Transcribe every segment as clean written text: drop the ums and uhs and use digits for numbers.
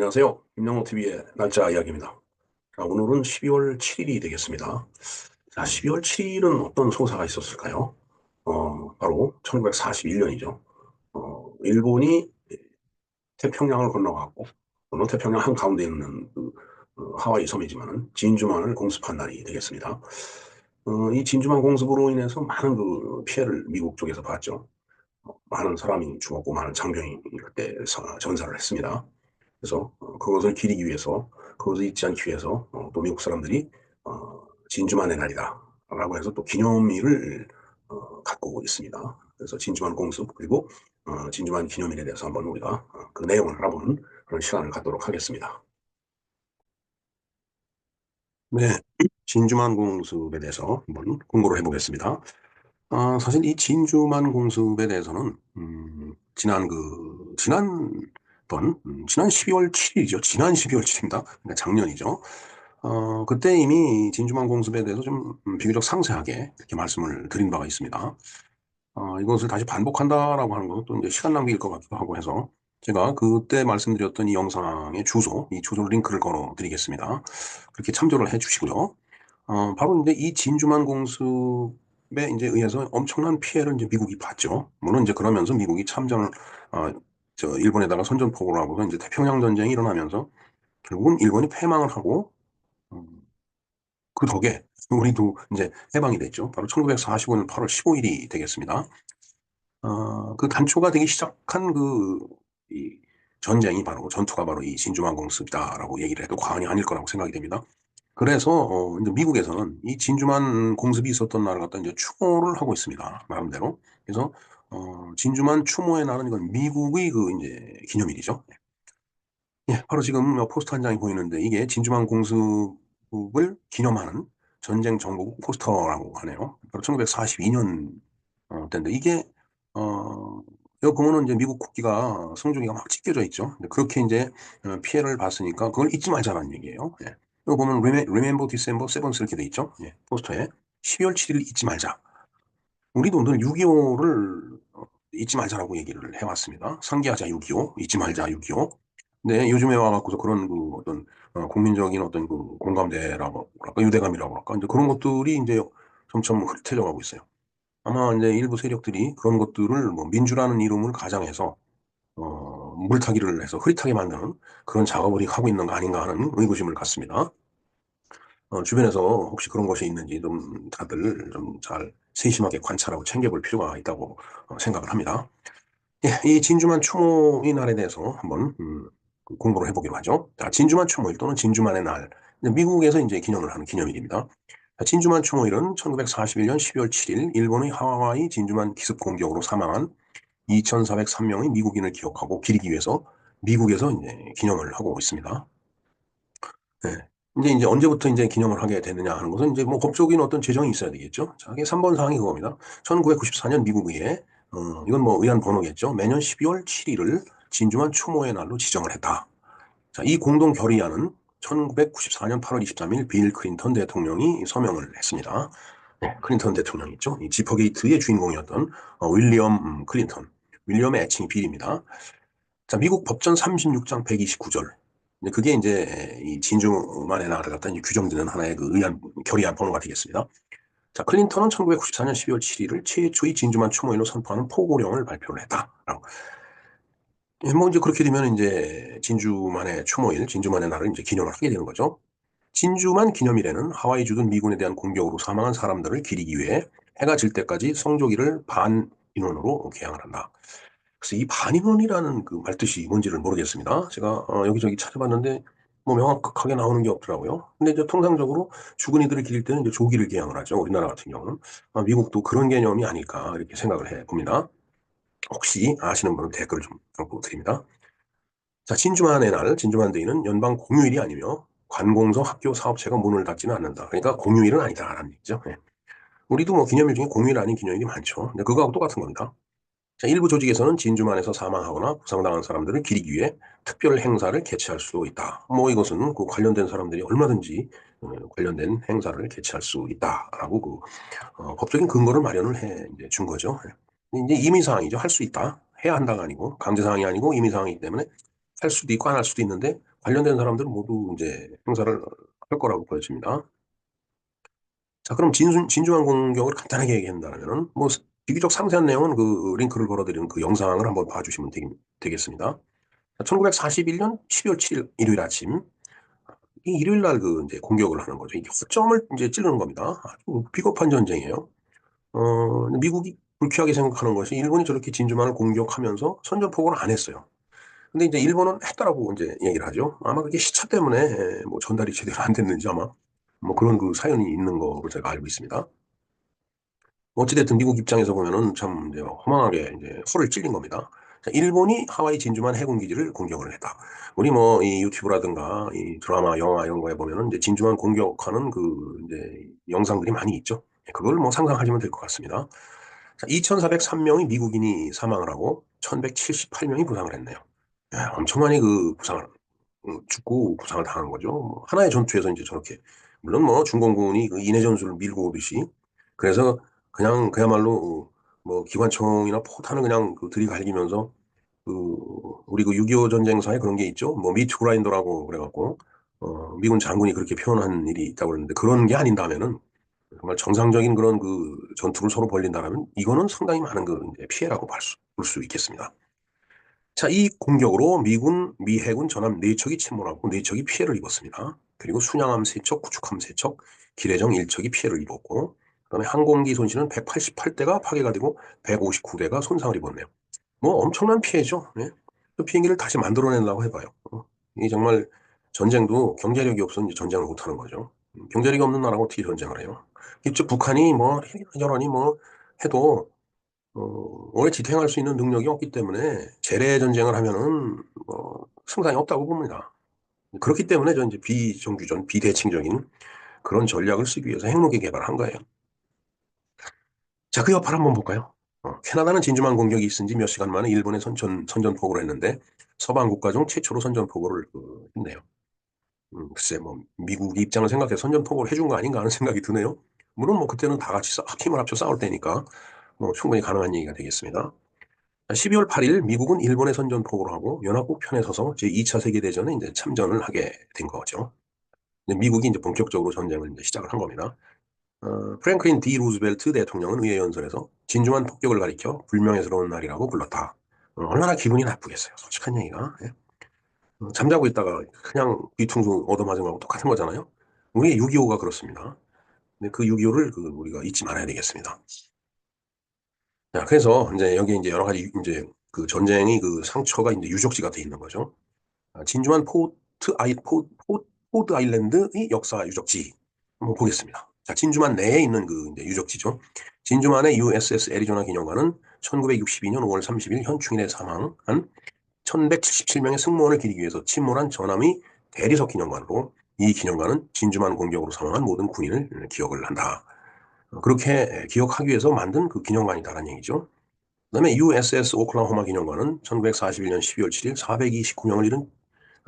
안녕하세요. 김영호TV의 날짜 이야기입니다. 자, 오늘은 12월 7일이 되겠습니다. 자, 12월 7일은 어떤 소사가 있었을까요? 바로 1941년이죠. 일본이 태평양을 건너가고, 물론 태평양 한가운데 있는 하와이 섬이지만은 진주만을 공습한 날이 되겠습니다. 이 진주만 공습으로 인해서 많은 피해를 미국 쪽에서 봤죠. 많은 사람이 죽었고 많은 장병이 그때 전사를 했습니다. 그래서 그것을 기리기 위해서 그것을 잊지 않기 위해서 또 미국 사람들이 진주만의 날이다 라고 해서 또 기념일을 갖고 있습니다. 그래서 진주만 공습 그리고 진주만 기념일에 대해서 한번 우리가 그 내용을 알아보는 그런 시간을 갖도록 하겠습니다. 네, 진주만 공습에 대해서 한번 공부를 해보겠습니다. 사실 이 진주만 공습에 대해서는 지난 12월 7일이죠. 지난 12월 7일입니다. 그러니까 작년이죠. 그때 이미 진주만 공습에 대해서 좀 비교적 상세하게 이렇게 말씀을 드린 바가 있습니다. 이것을 다시 반복한다라고 하는 것은 또 이제 시간 낭비일 것 같기도 하고 해서 제가 그때 말씀드렸던 이 영상의 이 주소 링크를 걸어 드리겠습니다. 그렇게 참조를 해 주시고요. 바로 이제 이 진주만 공습에 이제 의해서 엄청난 피해를 이제 미국이 봤죠. 물론 이제 그러면서 미국이 어, 일본에다가 선전포고를 하고서 이제 태평양 전쟁이 일어나면서 결국은 일본이 패망을 하고, 음, 그 덕에 우리도 이제 해방이 됐죠. 바로 1945년 8월 15일이 되겠습니다. 그 단초가 되기 시작한 이 전투가 바로 이 진주만 공습이다라고 얘기를 해도 과언이 아닐 거라고 생각이 됩니다. 그래서 이제 미국에서는 이 진주만 공습이 있었던 날을 갖다 이제 추모를 하고 있습니다. 나름대로. 그래서 진주만 추모의 날은 이건 미국의 이제 기념일이죠. 예, 바로 지금 포스터 한 장이 보이는데 이게 진주만 공습을 기념하는 전쟁 정보국 포스터라고 하네요. 바로 1942년 때인데 이게 여기 보면은 이제 미국 국기가 성조기가 막 찢겨져 있죠. 근데 그렇게 이제 피해를 봤으니까 그걸 잊지 말자는 얘기예요. 예. 여기 보면 Remember December 7th 이렇게 돼 있죠. 예, 포스터에 12월 7일 잊지 말자. 우리도 늘 6.25를 잊지 말자라고 얘기를 해왔습니다. 상기하자 6.25, 잊지 말자 6.25. 근데 요즘에 와갖고서 그런 어떤 국민적인 어떤 공감대라고 할까, 유대감이라고 할까, 이제 그런 것들이 이제 점점 흐릿해져 가고 있어요. 아마 이제 일부 세력들이 그런 것들을 뭐 민주라는 이름을 가장해서 물타기를 해서 흐릿하게 만드는 그런 작업을 하고 있는 거 아닌가 하는 의구심을 갖습니다. 주변에서 혹시 그런 것이 있는지 좀 다들 좀 잘 세심하게 관찰하고 챙겨볼 필요가 있다고 생각을 합니다. 예, 이 진주만 추모의 날에 대해서 한번 공부를 해보기로 하죠. 자, 진주만 추모일 또는 진주만의 날. 미국에서 이제 기념을 하는 기념일입니다. 자, 진주만 추모일은 1941년 12월 7일 일본의 하와이 진주만 기습 공격으로 사망한 2,403명의 미국인을 기억하고 기리기 위해서 미국에서 이제 기념을 하고 있습니다. 네. 이제 언제부터 이제 기념을 하게 되느냐 하는 것은 이제 뭐 법적인 어떤 제정이 있어야 되겠죠. 자, 이게 3번 사항이 그겁니다. 1994년 미국 의회, 이건 뭐 의안 번호겠죠. 매년 12월 7일을 진주만 추모의 날로 지정을 했다. 자, 이 공동 결의안은 1994년 8월 23일 빌 클린턴 대통령이 서명을 했습니다. 네, 클린턴 대통령 있죠. 이 지퍼게이트의 주인공이었던 윌리엄 클린턴. 윌리엄의 애칭이 빌입니다. 자, 미국 법전 36장 129절. 그게 이제 이 진주만의 나라를 갖다 이제 규정되는 하나의 결의안 번호가 되겠습니다. 자, 클린턴은 1994년 12월 7일을 최초의 진주만 추모일로 선포하는 포고령을 발표를 했다. 뭐 이제 그렇게 되면 이제 진주만의 추모일, 진주만의 날을 이제 기념을 하게 되는 거죠. 진주만 기념일에는 하와이 주둔 미군에 대한 공격으로 사망한 사람들을 기리기 위해 해가 질 때까지 성조기를 반 인원으로 개항을 한다. 그래서 이 반인원이라는 그 말뜻이 뭔지를 모르겠습니다. 제가 여기저기 찾아봤는데 뭐 명확하게 나오는 게 없더라고요. 근데 이제 통상적으로 죽은 이들을 기릴 때는 이제 조기를 개항을 하죠. 우리나라 같은 경우는. 미국도 그런 개념이 아닐까 이렇게 생각을 해 봅니다. 혹시 아시는 분은 댓글을 좀 부탁드립니다. 자, 진주만의 날, 진주만데이는 연방 공휴일이 아니며 관공서 학교 사업체가 문을 닫지는 않는다. 그러니까 공휴일은 아니다라는 얘기죠. 예. 우리도 뭐 기념일 중에 공휴일 아닌 기념일이 많죠. 근데 그거하고 똑같은 겁니다. 자, 일부 조직에서는 진주만에서 사망하거나 부상당한 사람들을 기리기 위해 특별 행사를 개최할 수도 있다. 뭐 이것은 그 관련된 사람들이 얼마든지 관련된 행사를 개최할 수 있다라고 법적인 근거를 마련을 해 이제 준 거죠. 이제 임의사항이죠. 할 수 있다. 해야 한다가 아니고 강제사항이 아니고 임의사항이기 때문에 할 수도 있고 안 할 수도 있는데 관련된 사람들은 모두 이제 행사를 할 거라고 보여집니다. 자, 그럼 진주만 공격을 간단하게 얘기한다면은 뭐 비교적 상세한 내용은 그 링크를 걸어드리는 그 영상을 한번 봐주시면 되겠습니다. 1941년 12월 7일 일요일 아침 이 일요일 날 그 이제 공격을 하는 거죠. 이게 허점을 이제 찌르는 겁니다. 아주 비겁한 전쟁이에요. 미국이 불쾌하게 생각하는 것이 일본이 저렇게 진주만을 공격하면서 선전포고를 안 했어요. 근데 이제 일본은 했다라고 이제 얘기를 하죠. 아마 그게 시차 때문에 뭐 전달이 제대로 안 됐는지 아마 뭐 그런 그 사연이 있는 거로 제가 알고 있습니다. 어찌됐든 미국 입장에서 보면은 참 이제 허망하게 이제 허를 찔린 겁니다. 자, 일본이 하와이 진주만 해군 기지를 공격을 했다. 우리 뭐 이 유튜브라든가 이 드라마, 영화 이런 거에 보면은 이제 진주만 공격하는 그 이제 영상들이 많이 있죠. 그걸 뭐 상상하시면 될 것 같습니다. 자, 2,403명이 미국인이 사망을 하고 1,178명이 부상을 했네요. 야, 엄청 많이 그 부상을 죽고 부상을 당한 거죠. 뭐 하나의 전투에서 이제 저렇게 물론 뭐 중공군이 그 인해 전술을 밀고 오듯이 그래서 그냥 그야말로 뭐 기관총이나 포탄을 그냥 그 들이갈기면서 그 우리 그 6.25 전쟁사에 그런 게 있죠. 뭐 미투 그라인더라고 그래갖고 미군 장군이 그렇게 표현한 일이 있다고 그러는데 그런 게 아닌다면은 정말 정상적인 그런 그 전투를 서로 벌린다면 이거는 상당히 많은 그 이제 피해라고 볼 수 있겠습니다. 자, 이 공격으로 미 해군 전함 4척이 침몰하고 4척이 피해를 입었습니다. 그리고 순양함 3척, 구축함 3척, 기뢰정 1척이 피해를 입었고, 그다음에 항공기 손실은 188대가 파괴가 되고 159대가 손상을 입었네요. 뭐 엄청난 피해죠. 예? 그 비행기를 다시 만들어낸다고 해봐요. 이 정말 전쟁도 경제력이 없으면 이제 전쟁을 못하는 거죠. 경제력이 없는 나라가 어떻게 전쟁을 해요? 이쪽 북한이 뭐 여론이 뭐 해도 오래 지탱할 수 있는 능력이 없기 때문에 재래 전쟁을 하면은 승산이 없다고 봅니다. 그렇기 때문에 저 이제 비정규전, 비대칭적인 그런 전략을 쓰기 위해서 핵무기 개발한 거예요. 자, 그 여파를 한번 볼까요? 캐나다는 진주만 공격이 있은 지 몇 시간 만에 일본에 선전포고를 했는데 서방 국가 중 최초로 선전포고를 했네요. 글쎄 뭐 미국 입장을 생각해서 선전포고를 해준 거 아닌가 하는 생각이 드네요. 물론 뭐 그때는 다 같이 힘을 합쳐 싸울 때니까 뭐 충분히 가능한 얘기가 되겠습니다. 12월 8일 미국은 일본에 선전포고를 하고 연합국 편에 서서 제2차 세계대전에 이제 참전을 하게 된 거죠. 미국이 이제 본격적으로 전쟁을 이제 시작을 한 겁니다. 프랭클린 D 루즈벨트 대통령은 의회 연설에서 진주만 폭격을 가리켜 불명예스러운 날이라고 불렀다. 얼마나 기분이 나쁘겠어요. 솔직한 얘기가. 예. 잠자고 있다가 그냥 뒤통수 얻어맞은 거하고 똑같은 거잖아요. 우리의 6.25가 그렇습니다. 근데 그 6.25를 그 우리가 잊지 말아야 되겠습니다. 자, 그래서 이제 여기 이제 여러 가지 이제 그 전쟁이 그 상처가 이제 유적지가 돼 있는 거죠. 진주만 포드 아일랜드의 역사 유적지 한번 보겠습니다. 자, 진주만 내에 있는 그 이제 유적지죠. 진주만의 USS 애리조나 기념관은 1962년 5월 30일 현충일에 사망한 1177명의 승무원을 기리기 위해서 침몰한 전함의 대리석 기념관으로 이 기념관은 진주만 공격으로 사망한 모든 군인을 기억을 한다. 그렇게 기억하기 위해서 만든 그 기념관이다라는 얘기죠. 그다음에 USS 오클라호마 기념관은 1941년 12월 7일 429명을 잃은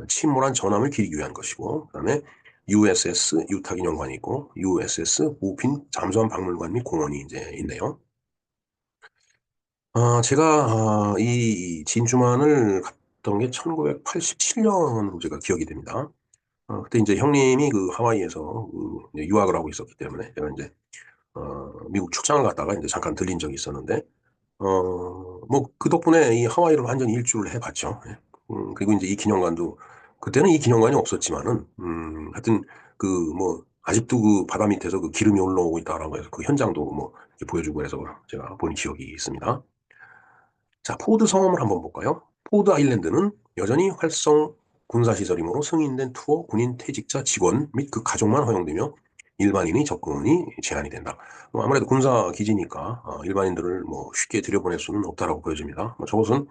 침몰한 전함을 기리기 위한 것이고, 그다음에 USS 유타 기념관이 있고, USS 우핀 잠수함 박물관 및 공원이 이제 있네요. 제가 이 진주만을 갔던 게 1987년으로 제가 기억이 됩니다. 그때 이제 형님이 그 하와이에서 그 이제 유학을 하고 있었기 때문에 제가 이제 미국 출장을 갔다가 이제 잠깐 들린 적이 있었는데, 뭐 그 덕분에 이 하와이를 완전히 일주를 해봤죠. 예. 그리고 이제 이 기념관도 그때는 이 기념관이 없었지만은, 하여튼 그 뭐 아직도 그 바다 밑에서 그 기름이 올라오고 있다라고 해서 그 현장도 뭐 이렇게 보여주고 해서 제가 본 기억이 있습니다. 자, 포드 성음을 한번 볼까요? 포드 아일랜드는 여전히 활성 군사시설이므로 승인된 투어, 군인, 퇴직자, 직원 및 그 가족만 허용되며 일반인의 접근이 제한이 된다. 뭐 아무래도 군사 기지니까 일반인들을 뭐 쉽게 들여보낼 수는 없다라고 보여집니다. 뭐 저것은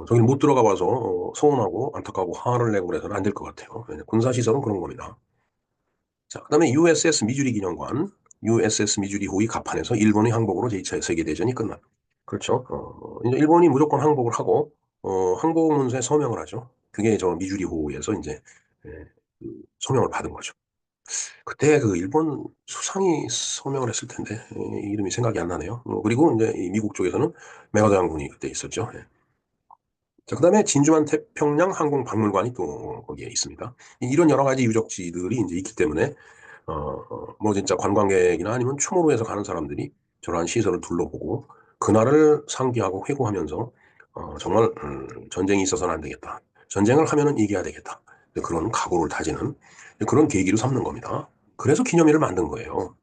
저기 못 들어가 봐서 서운하고 안타까워 화를 내고 그래서는 안 될 것 같아요. 군사시설은 그런 겁니다. 자, 그다음에 USS 미주리 기념관, USS 미주리 호위 갑판에서 일본의 항복으로 제2차 세계대전이 끝났다. 그렇죠. 이제 일본이 무조건 항복을 하고, 항복 문서에 서명을 하죠. 그게 저 미주리호에서 이제, 예, 그 서명을 받은 거죠. 그때 그 일본 수상이 서명을 했을 텐데, 이름이 생각이 안 나네요. 그리고 이제 이 미국 쪽에서는 메가더 장군이 그때 있었죠. 예. 자, 그 다음에 진주만 태평양 항공박물관이 또 거기에 있습니다. 이런 여러 가지 유적지들이 이제 있기 때문에, 뭐 진짜 관광객이나 아니면 추모로 해서 가는 사람들이 저러한 시설을 둘러보고 그날을 상기하고 회고하면서, 정말, 전쟁이 있어서는 안 되겠다. 전쟁을 하면은 이겨야 되겠다. 그런 각오를 다지는 그런 계기로 삼는 겁니다. 그래서 기념일을 만든 거예요.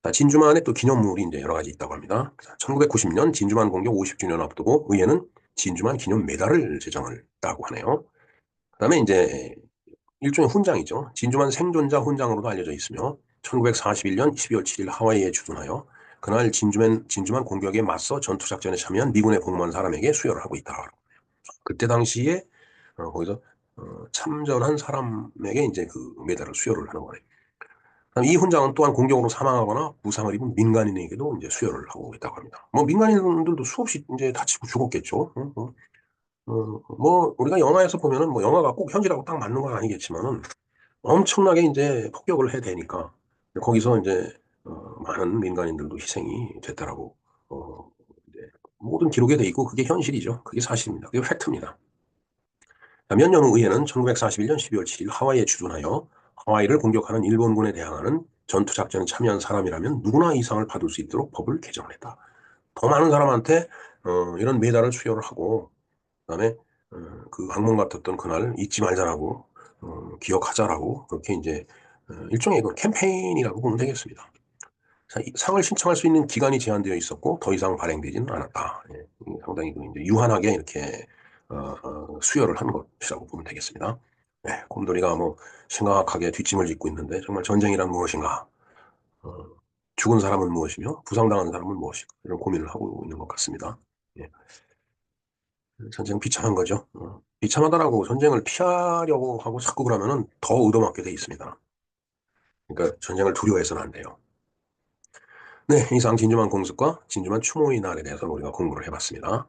자, 진주만에 또 기념물이 이제 여러 가지 있다고 합니다. 1990년 진주만 공격 50주년 앞두고 의회는 진주만 기념 메달을 제정을 했다고 하네요. 그다음에 이제 일종의 훈장이죠. 진주만 생존자 훈장으로도 알려져 있으며 1941년 12월 7일 하와이에 주둔하여 그날 진주만 공격에 맞서 전투작전에 참여한 미군에 복무한 사람에게 수여를 하고 있다. 그때 당시에 거기서 참전한 사람에게 이제 그 메달을 수여를 하는 거예요. 이 훈장은 또한 공격으로 사망하거나 부상을 입은 민간인에게도 이제 수여를 하고 있다고 합니다. 뭐 민간인들도 수없이 이제 다치고 죽었겠죠. 뭐 우리가 영화에서 보면은 뭐 영화가 꼭 현실하고 딱 맞는 건 아니겠지만은 엄청나게 이제 폭격을 해대니까 거기서 이제 많은 민간인들도 희생이 됐다라고 이제 모든 기록에 돼 있고 그게 현실이죠. 그게 사실입니다. 그게 팩트입니다. 몇 년 후 의회는 1941년 12월 7일 하와이에 주둔하여 하와이를 공격하는 일본군에 대항하는 전투작전에 참여한 사람이라면 누구나 이 상을 받을 수 있도록 법을 개정을 했다. 더 많은 사람한테 이런 메달을 수여를 하고 그다음에 어, 그 항문 같았던 그날 잊지 말자라고 기억하자라고 그렇게 이제 일종의 그 캠페인이라고 보면 되겠습니다. 자, 이 상을 신청할 수 있는 기간이 제한되어 있었고 더 이상 발행되지는 않았다. 예, 상당히 그 이제 유한하게 이렇게 수여를 한 것이라고 보면 되겠습니다. 네, 곰돌이가 뭐 심각하게 뒷짐을 짓고 있는데 정말 전쟁이란 무엇인가? 어, 죽은 사람은 무엇이며 부상당한 사람은 무엇인가? 이런 고민을 하고 있는 것 같습니다. 예, 전쟁 비참한 거죠. 비참하다라고 전쟁을 피하려고 하고 자꾸 그러면은 더 얻어맞게 돼 있습니다. 그러니까 전쟁을 두려워해서는 안 돼요. 네, 이상 진주만 공습과 진주만 추모의 날에 대해서 우리가 공부를 해봤습니다.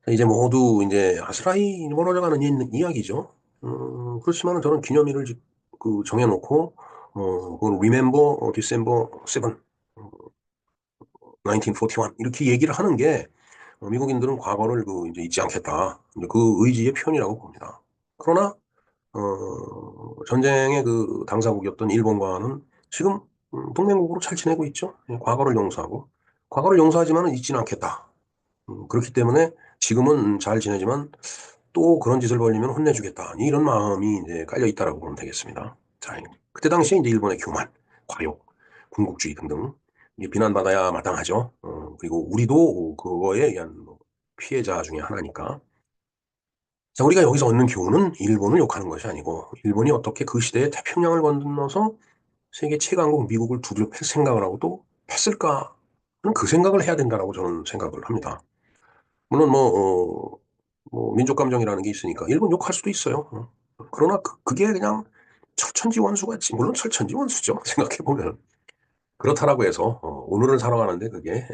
이제 모두 이제 아스라이 멀어져가는 이야기죠. 그렇지만은 저는 기념일을 정해놓고, 그걸 Remember December 7, 1941 이렇게 얘기를 하는 게 미국인들은 과거를 이제 잊지 않겠다. 이제 그 의지의 표현이라고 봅니다. 그러나 전쟁의 그 당사국이었던 일본과는 지금 동맹국으로 잘 지내고 있죠. 예, 과거를 용서하고 과거를 용서하지만은 잊지는 않겠다. 그렇기 때문에 지금은 잘 지내지만 또 그런 짓을 벌리면 혼내주겠다. 이런 마음이 이제 깔려 있다라고 보면 되겠습니다. 자, 그때 당시에 이제 일본의 교만, 과욕, 군국주의 등등 이제 비난받아야 마땅하죠. 그리고 우리도 그거에 의한 뭐 피해자 중에 하나니까. 자, 우리가 여기서 얻는 교훈은 일본을 욕하는 것이 아니고 일본이 어떻게 그 시대에 태평양을 건너서 세계 최강국 미국을 두드려 팰 생각을 하고 또 했을까? 하는 그 생각을 해야 된다라고 저는 생각을 합니다. 물론 뭐 민족 감정이라는 게 있으니까 일본 욕할 수도 있어요. 그러나 그게 그냥 철천지원수같이 물론 철천지원수죠. 생각해 보면 그렇다라고 해서 오늘을 살아가는데 그게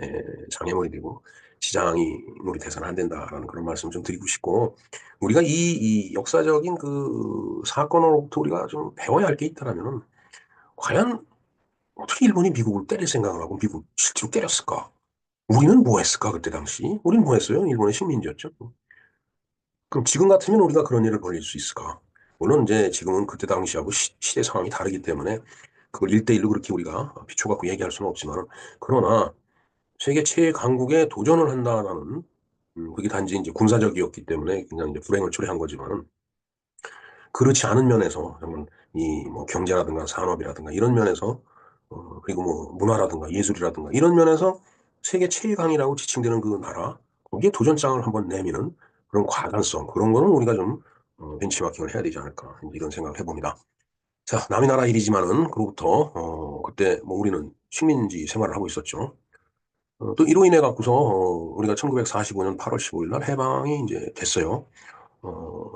장애물이 되고 지장이물이 돼서는 안 된다라는 그런 말씀 좀 드리고 싶고 우리가 이 역사적인 그 사건으로부터 우리가 좀 배워야 할 게 있다라면은 과연 어떻게 일본이 미국을 때릴 생각을 하고 미국 실제로 때렸을까? 우리는 뭐 했을까 그때 당시? 우리는 뭐 했어요? 일본의 식민지였죠. 그럼 지금 같으면 우리가 그런 일을 벌일 수 있을까? 물론 이제 지금은 그때 당시하고 시대 상황이 다르기 때문에 그걸 일대일로 그렇게 우리가 비춰갖고 얘기할 수는 없지만 그러나 세계 최강국에 도전을 한다는 그게 단지 이제 군사적이었기 때문에 그냥 이제 불행을 초래한 거지만 그렇지 않은 면에서 정말 이 뭐 경제라든가 산업이라든가 이런 면에서 그리고 뭐 문화라든가 예술이라든가 이런 면에서 세계 최강이라고 지칭되는 그 나라 거기에 도전장을 한번 내미는 그런 과단성 그런 거는 우리가 좀 벤치마킹을 해야 되지 않을까 이런 생각을 해봅니다. 자, 남의 나라 일이지만은 그로부터 그때 뭐 우리는 식민지 생활을 하고 있었죠. 또 이로 인해 갖고서 우리가 1945년 8월 15일 날 해방이 이제 됐어요.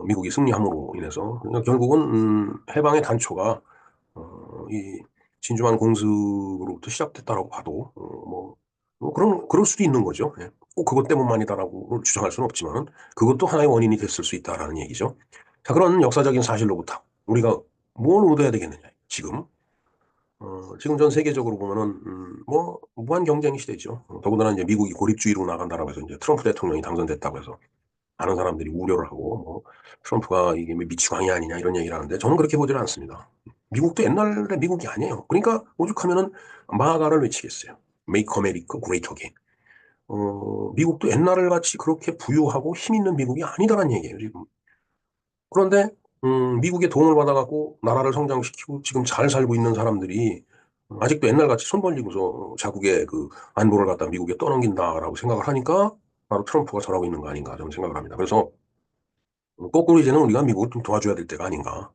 미국이 승리함으로 인해서 그러니까 결국은 해방의 단초가 이 진주만 공습으로부터 시작됐다라고 봐도 뭐 그럴 수도 있는 거죠. 예. 꼭 그것 때문만이다라고 주장할 수는 없지만 그것도 하나의 원인이 됐을 수 있다라는 얘기죠. 자, 그런 역사적인 사실로부터 우리가 뭘 얻어야 되겠느냐. 지금 전 세계적으로 보면은 뭐 무한 경쟁 시대죠. 더군다나 이제 미국이 고립주의로 나간다라고 해서 이제 트럼프 대통령이 당선됐다고 해서 많은 사람들이 우려를 하고, 뭐, 트럼프가 이게 뭐 미치광이 아니냐 이런 얘기를 하는데 저는 그렇게 보지는 않습니다. 미국도 옛날의 미국이 아니에요. 그러니까 오죽하면은 마가를 외치겠어요. Make America Great Again. 미국도 옛날을 같이 그렇게 부유하고 힘 있는 미국이 아니다라는 얘기예요, 지금. 그런데, 미국의 도움을 받아갖고 나라를 성장시키고 지금 잘 살고 있는 사람들이 아직도 옛날같이 손 벌리고서 자국의 그 안보를 갖다 미국에 떠넘긴다라고 생각을 하니까 바로 트럼프가 저러고 있는 거 아닌가 저는 생각을 합니다. 그래서 거꾸로 이제는 우리가 미국을 좀 도와줘야 될 때가 아닌가.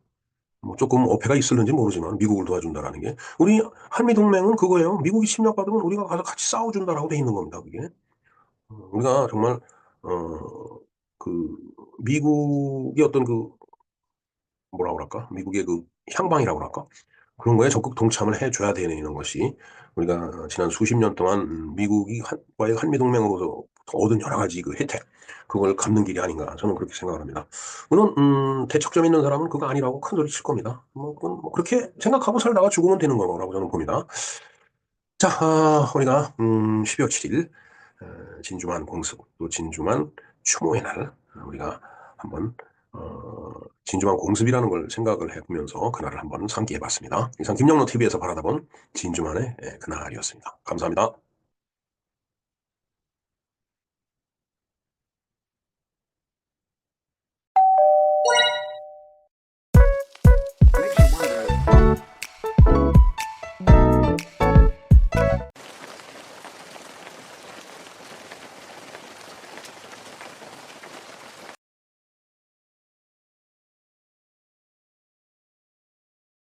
뭐 조금 어폐가 있을는지 모르지만 미국을 도와준다라는 게 우리 한미동맹은 그거예요. 미국이 침략받으면 우리가 가서 같이 싸워준다라고 돼 있는 겁니다. 그게 우리가 정말 그 미국의 어떤 그 뭐라 그럴까? 미국의 그 향방이라고 그럴까? 그런 거에 적극 동참을 해줘야 되는 것이 우리가 지난 수십 년 동안 미국이 와의 한미동맹으로서 얻은 여러 가지 그 혜택, 그걸 갚는 길이 아닌가 저는 그렇게 생각을 합니다. 물론 대척점 있는 사람은 그거 아니라고 큰 소리 칠 겁니다. 뭐, 그건 뭐 그렇게 생각하고 살다가 죽으면 되는 거라고 저는 봅니다. 자, 우리가 12월 7일 진주만 공습 또 진주만 추모의 날 우리가 한번 진주만 공습이라는 걸 생각을 해보면서 그날을 한번 상기해봤습니다. 이상 김영로 TV에서 바라다본 진주만의 그날이었습니다. 감사합니다.